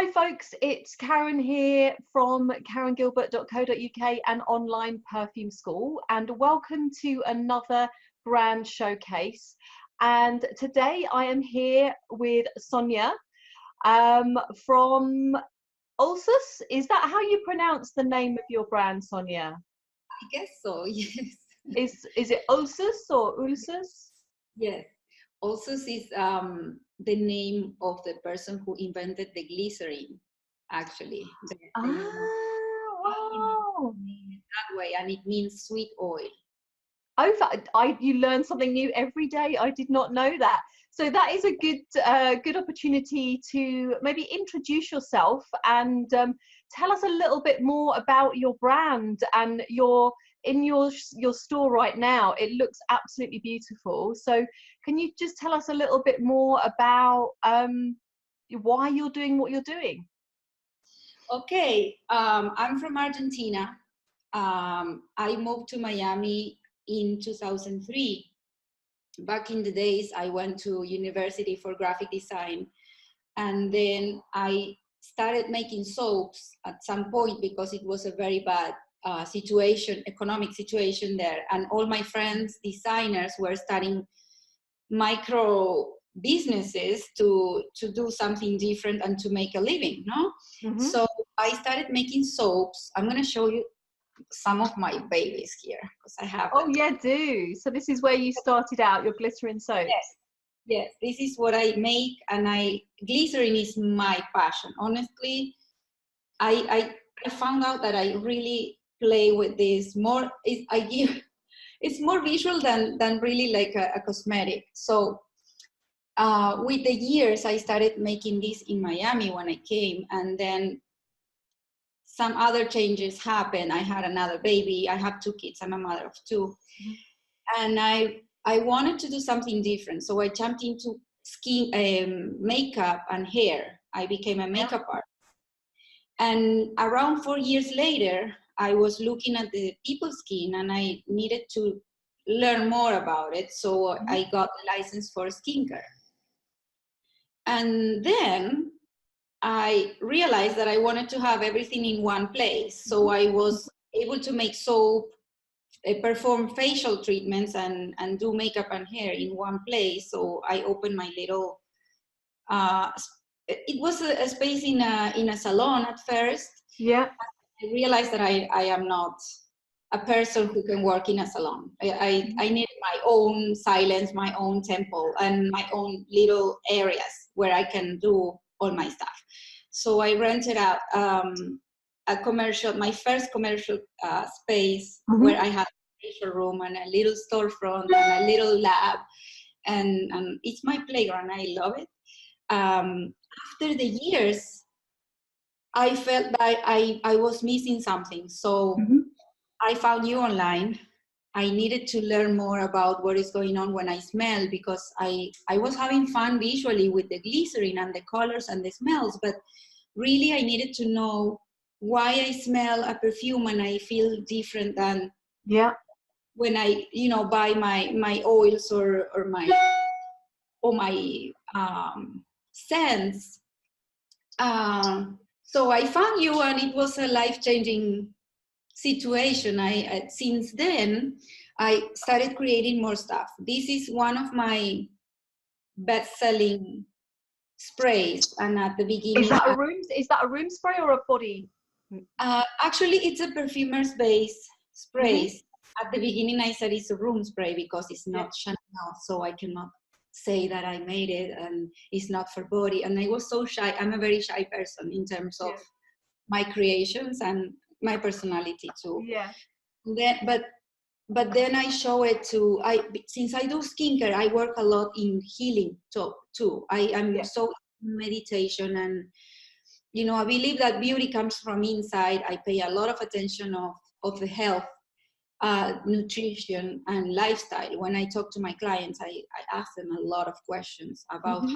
Hi folks, it's Karen here from karengilbert.co.uk and online perfume school, and welcome to another brand showcase. And today I am here with Sonya from Ölsüss. Is that how you pronounce the name of your brand, Sonya? I guess so, yes. Is it Ölsüss or Ölsüss? Yes. Ölsüss is the name of the person who invented the glycerine, actually. Wow. That way, and it means sweet oil. Oh, you learn something new every day. I did not know that. So that is a good opportunity to maybe introduce yourself and tell us a little bit more about your brand and your store right now. It looks absolutely beautiful. So can you just tell us a little bit more about why you're doing what you're doing? Okay, I'm from Argentina. I moved to Miami in 2003. Back in the days, I went to university for graphic design, and then I started making soaps at some point because it was a very bad economic situation there, and all my friends, designers, were starting micro businesses to do something different and to make a living, no? Mm-hmm. So I started making soaps. I'm going to show you some of my babies here because I have. Oh yeah, do. So this is where you started out, your glycerine soaps. Yes, this is what I make, and glycerin is my passion. Honestly, I found out that I really play with this more. It's more visual than really like a cosmetic. So with the years, I started making this in Miami when I came, and then some other changes happened. I had another baby. I have 2 kids. I'm a mother of 2. Mm-hmm. And I wanted to do something different. So I jumped into skin, makeup and hair. I became a makeup artist. And around 4 years later, I was looking at the people's skin and I needed to learn more about it. So I got the license for skincare. And then I realized that I wanted to have everything in one place. So I was able to make soap, perform facial treatments and do makeup and hair in one place. So I opened my little, it was a space in a salon at first. Yeah. I realized that I am not a person who can work in a salon. I needed my own silence, my own temple, and my own little areas where I can do all my stuff. So I rented out my first commercial space where I had a facial room and a little storefront and a little lab, and it's my playground. I love it. After the years, I felt that I was missing something. So I found you online. I needed to learn more about what is going on when I smell, because I was having fun visually with the glycerin and the colors and the smells, but really I needed to know why I smell a perfume and I feel different than when I buy my oils or my scents. So I found you, and it was a life-changing situation. Since then I started creating more stuff. This is one of my best-selling sprays, and at the beginning, is that a room spray or a body? Actually, it's a perfumer's base sprays. At the beginning, I said it's a room spray because it's not Chanel, so I cannot say that I made it, and it's not for body. And I was so shy. I'm a very shy person in terms of my creations and my personality too. Yeah. But then I show it to, since I do skincare, I work a lot in healing too. I am so meditation, and I believe that beauty comes from inside. I pay a lot of attention of the health, nutrition and lifestyle. When I talk to my clients, I ask them a lot of questions about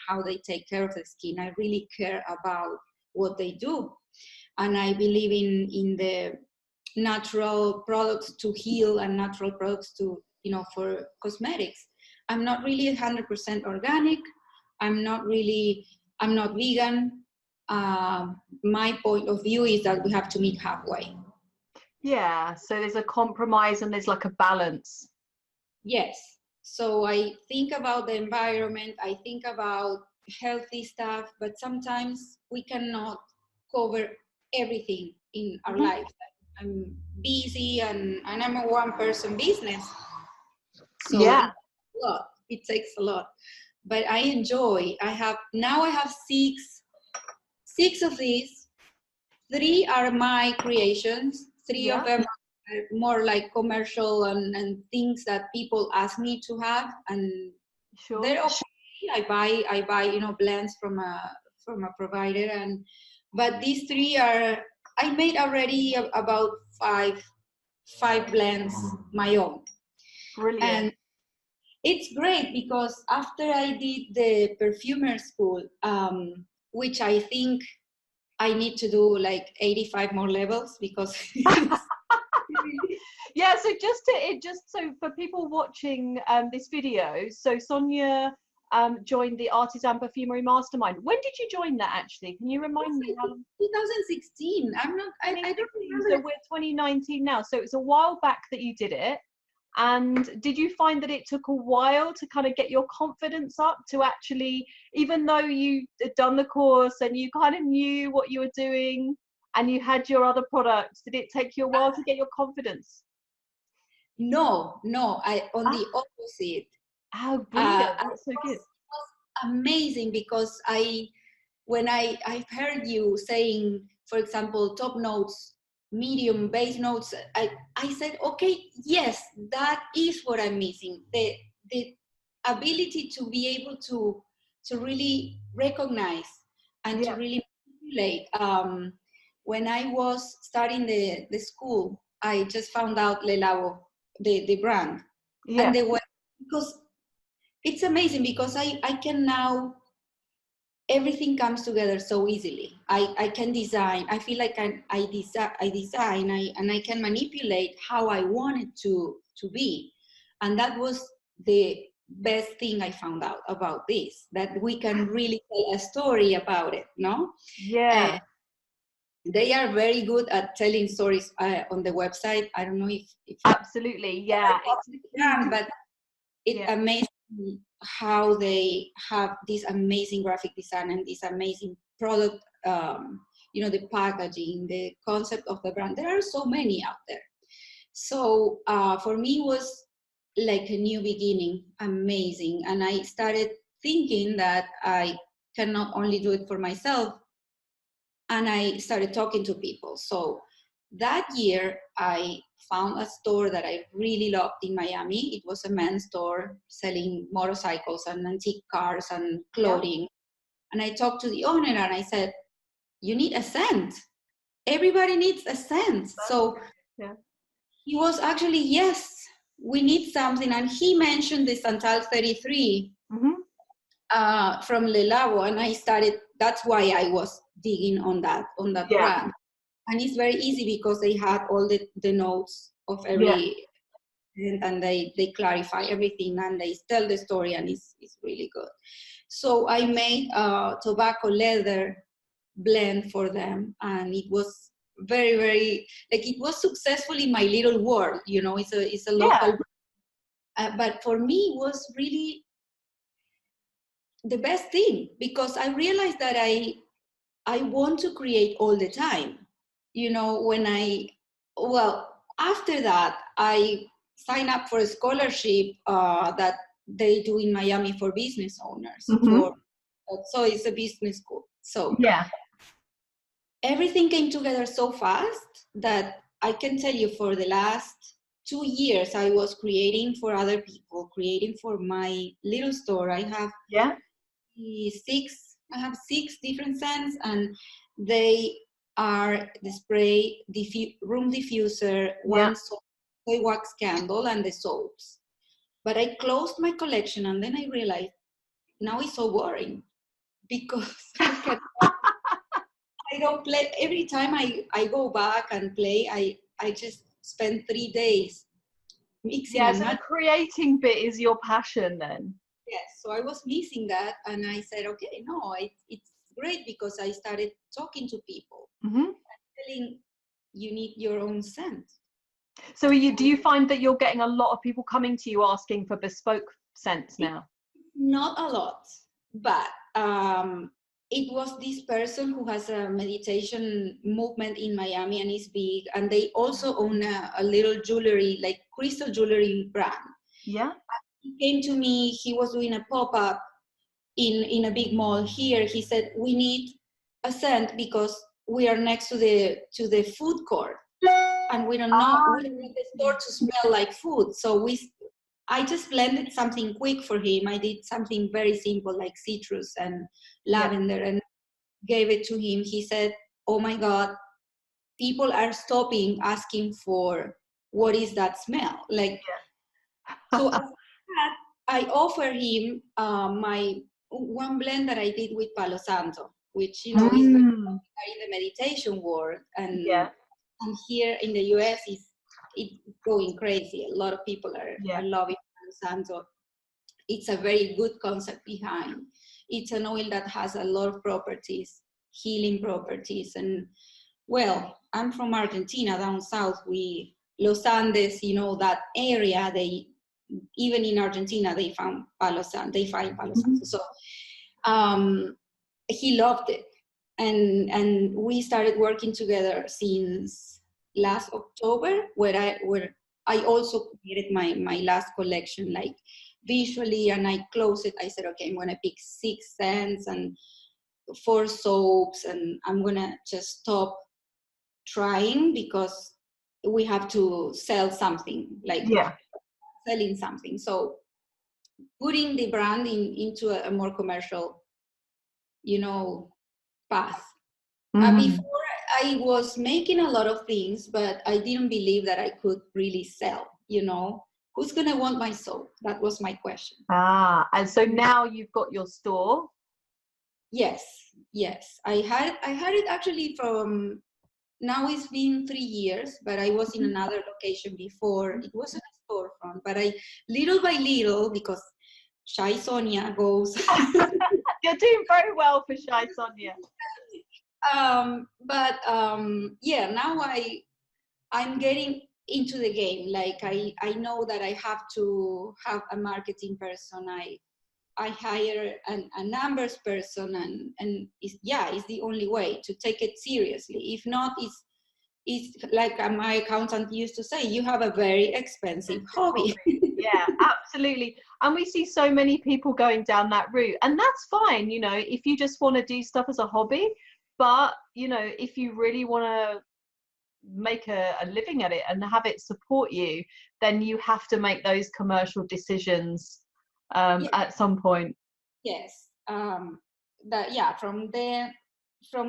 how they take care of the skin. I really care about what they do, and I believe in the natural products to heal and natural products to for cosmetics. I'm not really 100% organic. I'm not vegan. my point of view is that we have to meet halfway. Yeah, so there's a compromise and there's like a balance. Yes. So I think about the environment, I think about healthy stuff, but sometimes we cannot cover everything in our lives. I'm busy and I'm a one-person business. So Yeah. it takes a lot. But I enjoy. I have six of these. 3 are my creations. 3 of them are more like commercial and things that people ask me to have, and they're okay. I buy blends from a provider, but these 3 are, I made already about five blends my own. Brilliant. And it's great because after I did the perfumer school, which I think I need to do like 85 more levels because yeah, so just so for people watching this video, so Sonia joined the Artisan Perfumery Mastermind. When did you join that actually? Can you remind me? 2016. I don't remember. So we're 2019 now, so it's a while back that you did it. And did you find that it took a while to kind of get your confidence up to actually, even though you had done the course and you kind of knew what you were doing and you had your other products, did it take you a while to get your confidence? No, on the opposite. Oh, brilliant. That's so good. It was amazing because when I've heard you saying, for example, top notes, medium base notes, I said, okay, yes, that is what I'm missing. The ability to be able to really recognize and to really manipulate. When I was starting the school, I just found out Le Labo, the brand. And they were, because it's amazing because I can now, everything comes together so easily. I can design. I feel like I design and I can manipulate how I want it to be. And that was the best thing I found out about this, that we can really tell a story about it, no? Yeah. They are very good at telling stories on the website. I don't know if absolutely, yeah. But it amazes me how they have this amazing graphic design and this amazing product, the packaging, the concept of the brand. There are so many out there. So for me, it was like a new beginning, amazing. And I started thinking that I can not only do it for myself, and I started talking to people. So that year, I found a store that I really loved in Miami. It was a men's store selling motorcycles and antique cars and clothing. And I talked to the owner and I said, you need a scent. Everybody needs a scent. So he was actually, yes, we need something. And he mentioned the Santal 33 from Le Labo. And I started, that's why I was digging on that brand. And it's very easy because they had all the notes of every, and they clarify everything and they tell the story, and it's really good. So I made a tobacco leather blend for them, and it was very, very, like, it was successful in my little world, it's a local brand. But for me, it was really the best thing because I realized that I want to create all the time. After that, I signed up for a scholarship that they do in Miami for business owners. So it's a business school. So everything came together so fast that I can tell you for the last 2 years, I was creating for other people, creating for my little store. I have six different scents, and they are the spray, room diffuser, one soy wax candle, and the soaps. But I closed my collection, and then I realized now it's so boring because I don't play. Every time I go back and play, I just spend 3 days mixing. So the creating bit is your passion then? Yes, so I was missing that, and I said, okay, no, it's great because I started talking to people, Mm-hmm. telling you need your own scent. So do you find that you're getting a lot of people coming to you asking for bespoke scents now? Not a lot, but it was this person who has a meditation movement in Miami and is big, and they also own a little jewelry, like crystal jewelry brand. Yeah. He came to me, he was doing a pop-up in a big mall here. He said, we need a scent because we are next to the food court, and we don't want the store to smell like food. So I just blended something quick for him. I did something very simple like citrus and lavender, and gave it to him. He said, oh my God, people are stopping asking for what is that smell? Like, so after that, I offer him my one blend that I did with Palo Santo, which, is very popular in the meditation world. And here in the US, it's going crazy. A lot of people are loving Palo Santo. It's a very good concept behind. It's an oil that has a lot of properties, healing properties. And well, I'm from Argentina, down south. Los Andes, that area, even in Argentina, they find Palo Santo. So he loved it. And we started working together since last October, where I also created my last collection, like visually, and I closed it. I said, okay, I'm gonna pick 6 scents and 4 soaps, and I'm gonna just stop trying because we have to sell something, like selling something. So putting the brand into a more commercial, path. Before I was making a lot of things, but I didn't believe that I could really sell, Who's gonna want my soap? That was my question. And so now you've got your store. Yes. I had it actually from, now it's been 3 years, but I was in another location before. It wasn't a storefront, but I, little by little, because Shy Sonia goes. You're doing very well for Shy Sonia. Now I'm getting into the game. Like I know that I have to have a marketing person. I hire a numbers person, and it's the only way to take it seriously. If not, it's like my accountant used to say, you have a very expensive hobby. Yeah, absolutely. And we see so many people going down that route, and that's fine, if you just want to do stuff as a hobby. But, if you really want to make a living at it and have it support you, then you have to make those commercial decisions at some point. Yes. From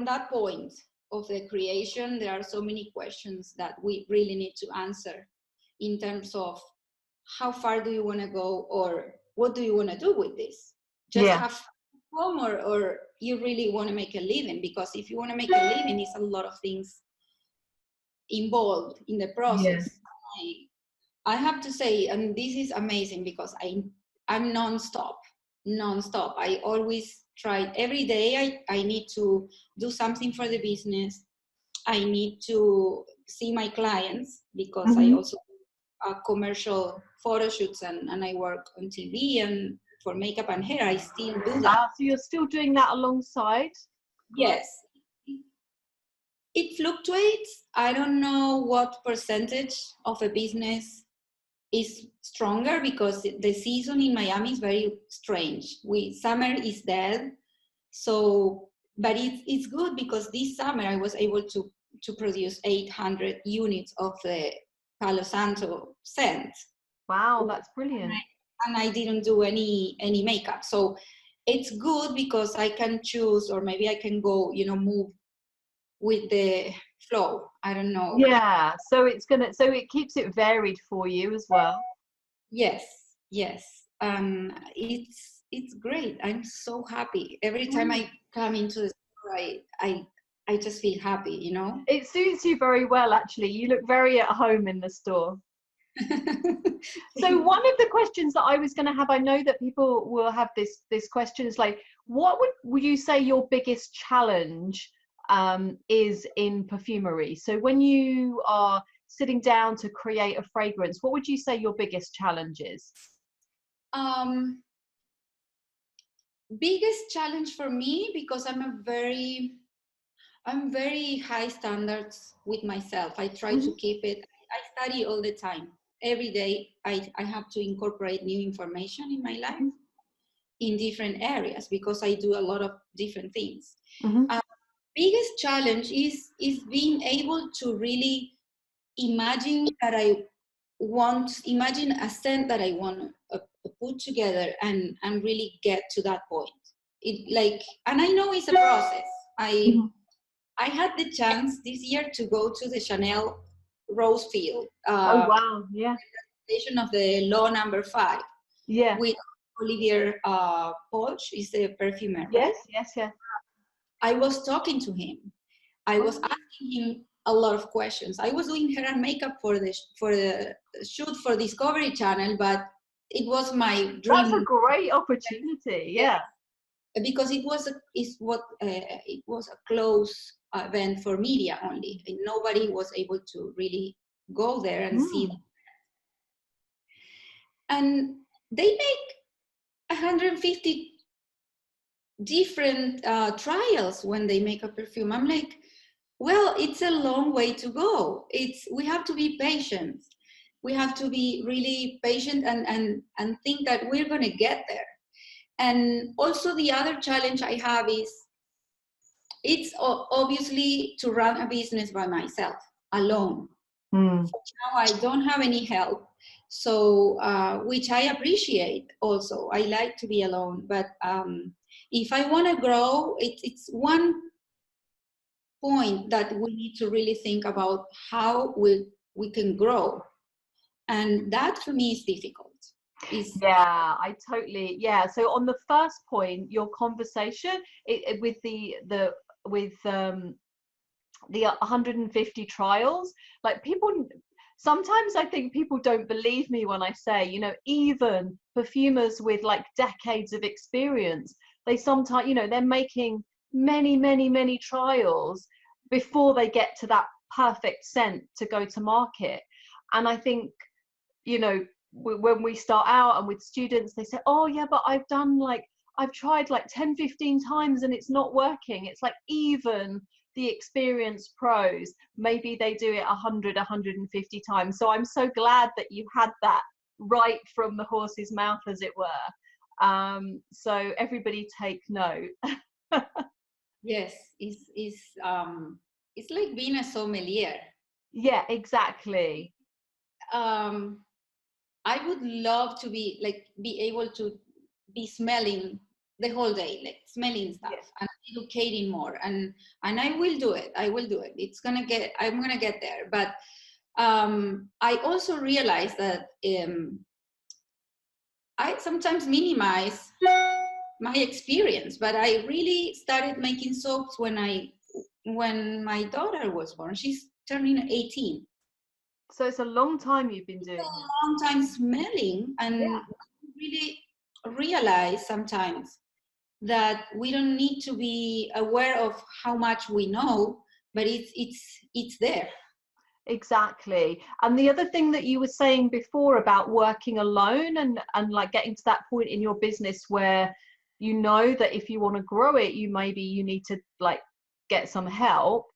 that point of the creation, there are so many questions that we really need to answer in terms of how far do you want to go, or what do you want to do with this? Just have fun, or you really want to make a living? Because if you want to make a living, it's a lot of things involved in the process. I have to say, and this is amazing because I'm non-stop. I always try every day. I need to do something for the business. I need to see my clients because I also do commercial photo shoots, and I work on TV and for makeup and hair. I still do that. So you're still doing that alongside? Yes. It fluctuates. I don't know what percentage of a business is stronger because the season in Miami is very strange. Summer is dead. So, but it's good because this summer I was able to produce 800 units of the Palo Santo scent. Wow, that's brilliant. And I didn't do any makeup. So it's good because I can choose, or maybe I can go, move with the flow. I don't know. Yeah, so it keeps it varied for you as well. Yes. It's great. I'm so happy. Every time I come into the store, I just feel happy, It suits you very well, actually. You look very at home in the store. So one of the questions that I was going to have, I know that people will have this question, is like, what would you say your biggest challenge is in perfumery? So when you are sitting down to create a fragrance, what would you say your biggest challenge is? Biggest challenge for me, because I'm very high standards with myself. I try to keep it. I study all the time. Every day I have to incorporate new information in my life in different areas, because I do a lot of different things. Biggest challenge is being able to really imagine a scent that I want to put together and really get to that point. And I know it's a process. I had the chance this year to go to the Chanel Rose Field. Oh wow! Yeah. Presentation of the Law Number 5. Yeah. With Olivier Poch, is the perfumer. Yes. Right? Yes. Yes. I was talking to him. I was asking him a lot of questions. I was doing hair and makeup for the shoot for Discovery Channel, but it was my dream. That's a great opportunity. Yeah. Because it was a close event for media only, and nobody was able to really go there and see them. And they make 150 different trials when they make a perfume. I'm like, well, it's a long way to go. We have to be patient. We have to be really patient and think that we're going to get there. And also the other challenge I have is, it's obviously to run a business by myself, alone. Now I don't have any help, so which I appreciate also. I like to be alone, but if I want to grow, it's one point that we need to really think about how we can grow. And that for me is difficult. Yeah, I totally, yeah. So on the first point, your conversation with the 150 trials, like people, sometimes I think people don't believe me when I say, you know, even perfumers with like decades of experience, they sometimes, you know, they're making many trials before they get to that perfect scent to go to market. And I think, you know, when we start out and with students, they say, oh yeah, but I've tried like 10-15 times and it's not working. It's like, even the experienced pros, maybe they do it 100-150 times. So I'm so glad that you had that right from the horse's mouth, as it were. So everybody take note. Yes, it's like being a sommelier. Yeah, exactly. I would love to be able to be smelling the whole day, like smelling stuff, yes, and educating more, and I will do it. I'm gonna get there. But I also realize that I sometimes minimize my experience, but I really started making soaps when my daughter was born. She's turning 18. So it's a long time you've been doing it. A long time smelling, and yeah, really realize sometimes that we don't need to be aware of how much we know, but it's there. Exactly. And the other thing that you were saying before about working alone and like getting to that point in your business where you know that if you want to grow it, you need to like get some help.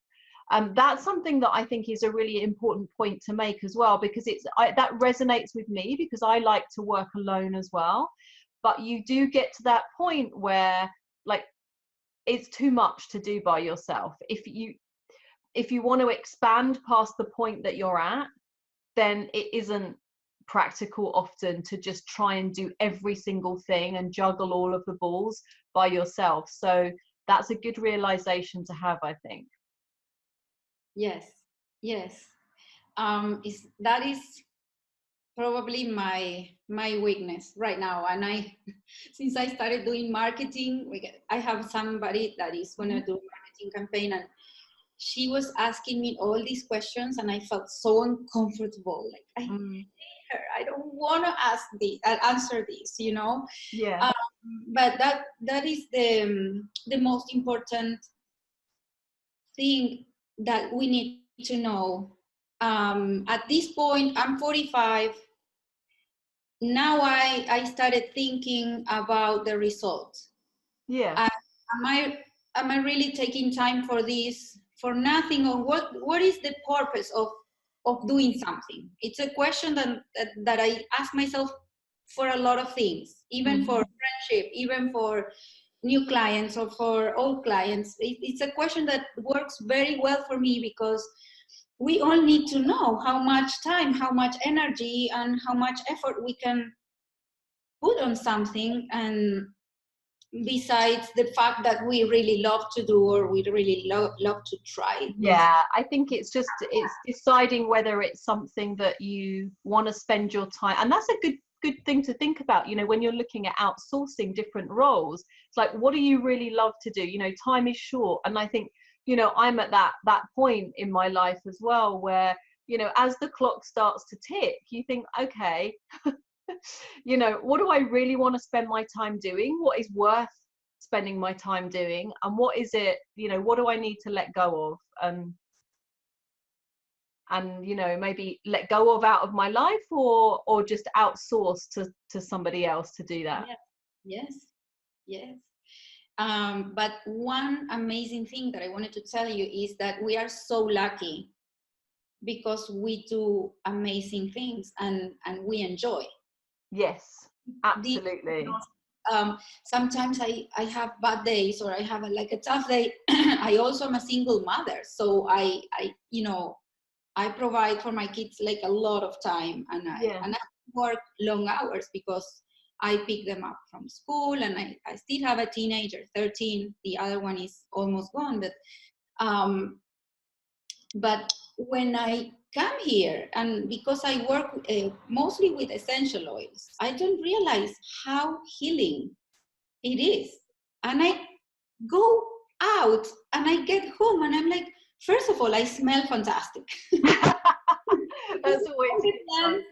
That's something that I think is a really important point to make as well, because that resonates with me, because I like to work alone as well. But you do get to that point where like it's too much to do by yourself. If you want to expand past the point that you're at, then it isn't practical often to just try and do every single thing and juggle all of the balls by yourself. So that's a good realization to have, I think. Yes. That is probably my weakness right now. And since I started doing marketing, I have somebody that is going to do a marketing campaign, and she was asking me all these questions, and I felt so uncomfortable. Like, her. I don't want to answer this, you know. Yeah. But that is the most important thing that we need to know. At this point, I'm 45. Now I started thinking about the results. Yeah. Am I really taking time for this for nothing, or what is the purpose of doing something? It's a question that I ask myself for a lot of things, even for friendship, even for new clients or for old clients. It's a question that works very well for me, because we all need to know how much time, how much energy, and how much effort we can put on something, and besides the fact that we really love to do, or we really love to try. Yeah, I think it's deciding whether it's something that you want to spend your time, and that's a good thing to think about, you know, when you're looking at outsourcing different roles. It's like, what do you really love to do? You know, time is short, and I think, you know, I'm at that point in my life as well, where, you know, as the clock starts to tick, you think, okay, you know, what do I really want to spend my time doing? What is worth spending my time doing? And what is it, you know, what do I need to let go of? And, you know, maybe let go of out of my life, or just outsource to somebody else to do that. Yes. But one amazing thing that I wanted to tell you is that we are so lucky, because we do amazing things and we enjoy. Yes, absolutely. Sometimes I have bad days, or I have a tough day. I also am a single mother, so I you know, I provide for my kids like a lot of time, and I work long hours, because I pick them up from school, and I still have a teenager, 13. The other one is almost gone, but when I come here, and because I work mostly with essential oils, I don't realize how healing it is. And I go out and I get home and I'm like, first of all, I smell fantastic. That's always fun.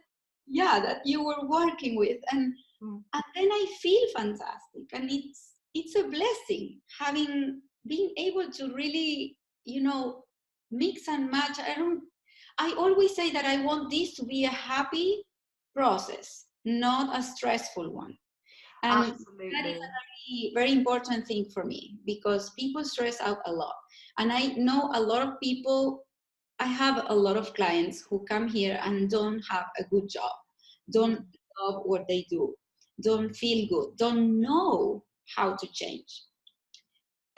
Yeah, that you were working with, and then I feel fantastic, and it's a blessing being able to really, you know, mix and match. I always say that I want this to be a happy process, not a stressful one. And absolutely. that is a very, very important thing for me, because people stress out a lot. And I know a lot of people, I have a lot of clients who come here and don't have a good job, don't love what they do, don't feel good, don't know how to change.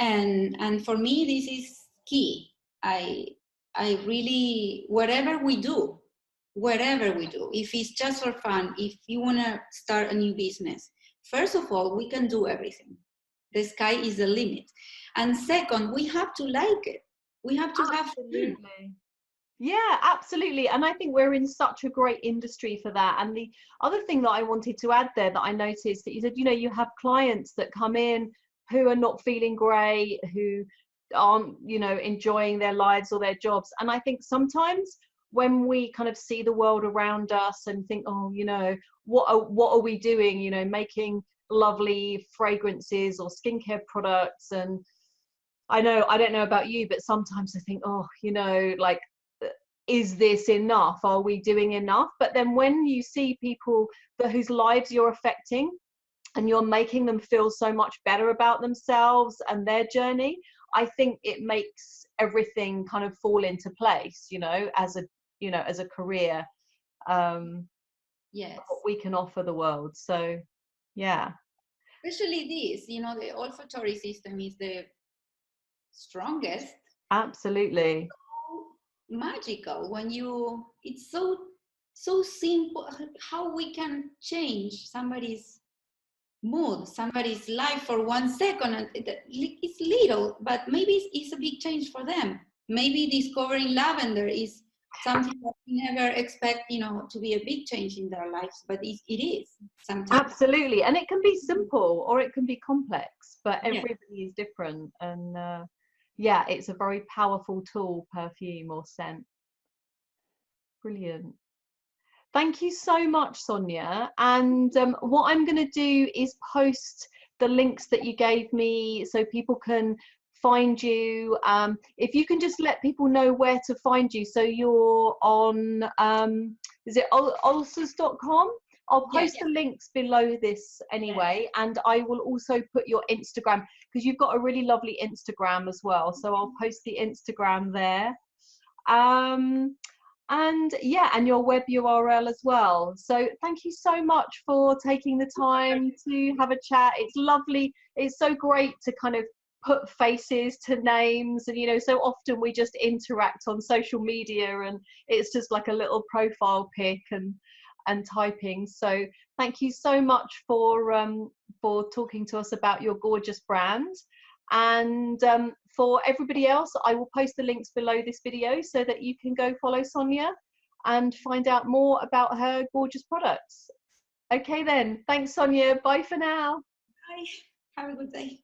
And for me, this is key. I really, whatever we do, if it's just for fun, if you want to start a new business, first of all, we can do everything. The sky is the limit. And second, we have to like it. We have to have fun. Yeah, absolutely. And I think we're in such a great industry for that. And the other thing that I wanted to add there, that I noticed, that you said, you know, you have clients that come in who are not feeling great, who aren't, you know, enjoying their lives or their jobs. And I think sometimes when we kind of see the world around us and think, oh, you know, what are we doing, you know, making lovely fragrances or skincare products. And I don't know about you, but sometimes I think, oh, you know, like, is this enough? Are we doing enough? But then when you see people whose lives you're affecting, and you're making them feel so much better about themselves and their journey, I think it makes everything kind of fall into place, you know, as a career, yes, what we can offer the world. So yeah, especially this, you know, the olfactory system is the strongest. Absolutely. So magical when it's so simple how we can change somebody's mood, somebody's life for 1 second. And it's little, but maybe it's a big change for them. Maybe discovering lavender is something that we never expect, you know, to be a big change in their lives, but it is sometimes. Absolutely. And it can be simple or it can be complex, but everybody is different. And yeah, it's a very powerful tool, perfume or scent. Brilliant. Thank you so much, Sonia. And what I'm going to do is post the links that you gave me so people can find you. If you can just let people know where to find you. So you're on, is it ulcers.com? I'll post the links below this anyway, and I will also put your Instagram, because you've got a really lovely Instagram as well. So I'll post the Instagram there. And yeah, and your web URL as well. So thank you so much for taking the time to have a chat. It's lovely. It's so great to kind of put faces to names, and you know, so often we just interact on social media and it's just like a little profile pic and typing. So thank you so much for talking to us about your gorgeous brand. And for everybody else, I will post the links below this video so that you can go follow Sonia and find out more about her gorgeous products. Okay then, thanks Sonia, bye for now. Bye, have a good day.